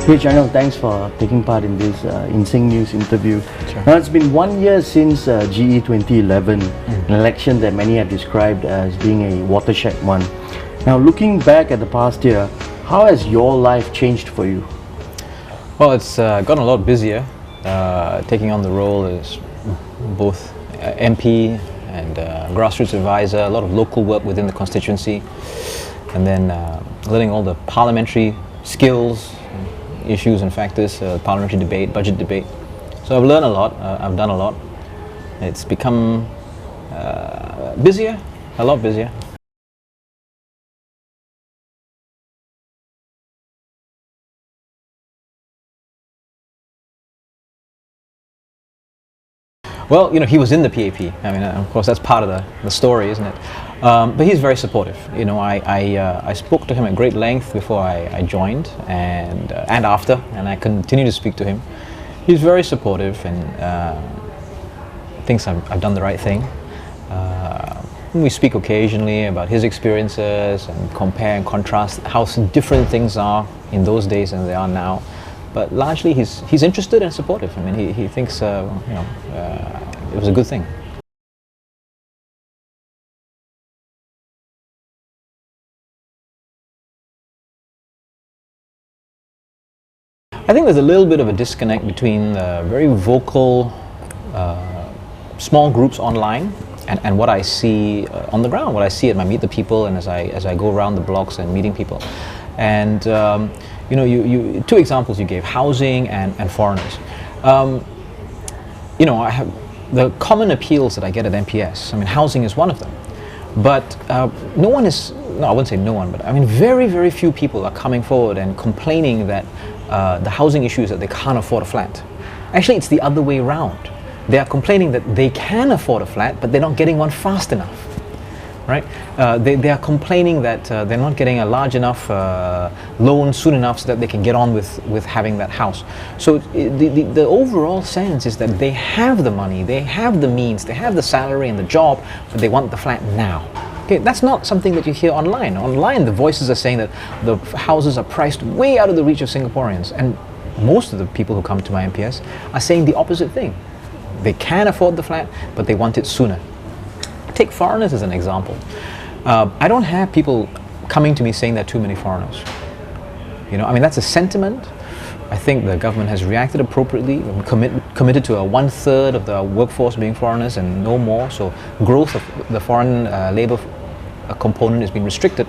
Hey Janil, thanks for taking part in this InSync News interview. Sure. Now it's been 1 year since GE 2011, an election that many have described as being a watershed one. Now looking back at the past year, how has your life changed for you? Well, it's gotten a lot busier, taking on the role as both MP and grassroots advisor, a lot of local work within the constituency, and then learning all the parliamentary skills, issues and factors, parliamentary debate, budget debate. So I've learned a lot, I've done a lot. It's become busier, a lot busier. Well, you know, he was in the PAP. I mean, of course, that's part of the story, isn't it? But he's very supportive. You know, I spoke to him at great length before I joined and after, and I continue to speak to him. He's very supportive and thinks I've done the right thing. We speak occasionally about his experiences and compare and contrast how different things are in those days than they are now. But largely, he's interested and supportive. I mean, he thinks it was a good thing. I think there's a little bit of a disconnect between the very vocal small groups online and what I see on the ground, what I see at my Meet the People, and as I go around the blogs and meeting people. And you know, you two examples you gave, housing and foreigners. You know, I have the common appeals that I get at MPS. I mean, housing is one of them, but no one is. No, I wouldn't say no one, but I mean, very, very few people are coming forward and complaining that the housing issue is that they can't afford a flat. Actually, it's the other way around. They are complaining that they can afford a flat, but they're not getting one fast enough. Right? They are complaining that they're not getting a large enough loan soon enough so that they can get on with having that house. So the overall sense is that they have the money, they have the means, they have the salary and the job, but they want the flat now. Okay, that's not something that you hear online. Online, the voices are saying that the houses are priced way out of the reach of Singaporeans, and most of the people who come to my MPS are saying the opposite thing. They can afford the flat, but they want it sooner. Take foreigners as an example. I don't have people coming to me saying there are too many foreigners. You know, I mean, that's a sentiment. I think the government has reacted appropriately, committed to a 1/3 of the workforce being foreigners and no more. So growth of the foreign labour component is being restricted.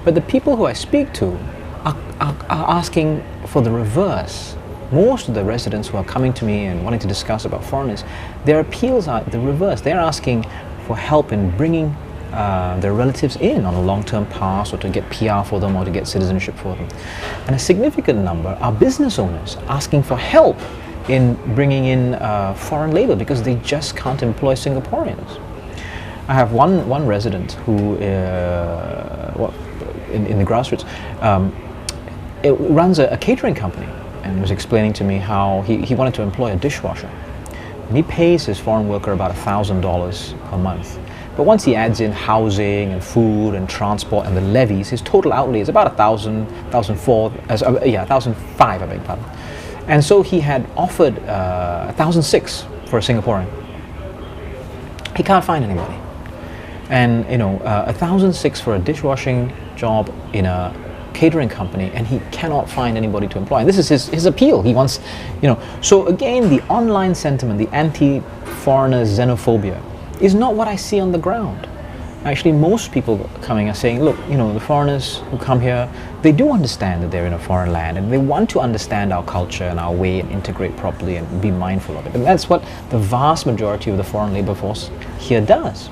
But the people who I speak to are asking for the reverse. Most of the residents who are coming to me and wanting to discuss about foreigners, their appeals are the reverse. They're asking for help in bringing their relatives in on a long-term pass, or to get PR for them, or to get citizenship for them. And a significant number are business owners asking for help in bringing in foreign labour because they just can't employ Singaporeans. I have one resident who, in the grassroots, runs a catering company, and was explaining to me how he wanted to employ a dishwasher. And he pays his foreign worker about $1,000 per month. But once he adds in housing and food and transport and the levies, his total outlay is about 1,000, 1,004, 1,005, I beg your pardon. And so he had offered 1,006 for a Singaporean. He can't find anybody. And you know, 1,006 for a dishwashing job in a catering company, and he cannot find anybody to employ. And this is his appeal. He wants, you know. So again, the online sentiment, the anti-foreigner xenophobia, is not what I see on the ground. Actually, most people coming are saying, look, you know, the foreigners who come here, they do understand that they're in a foreign land, and they want to understand our culture and our way and integrate properly and be mindful of it. And that's what the vast majority of the foreign labour force here does.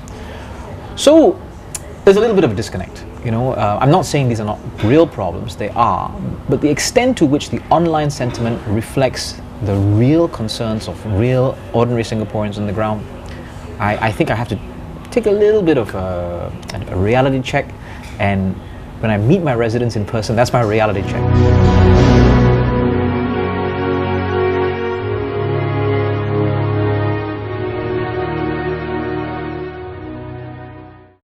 So there's a little bit of a disconnect. You know, I'm not saying these are not real problems, they are, but the extent to which the online sentiment reflects the real concerns of real ordinary Singaporeans on the ground, I think I have to take a little bit of a reality check, and when I meet my residents in person, that's my reality check.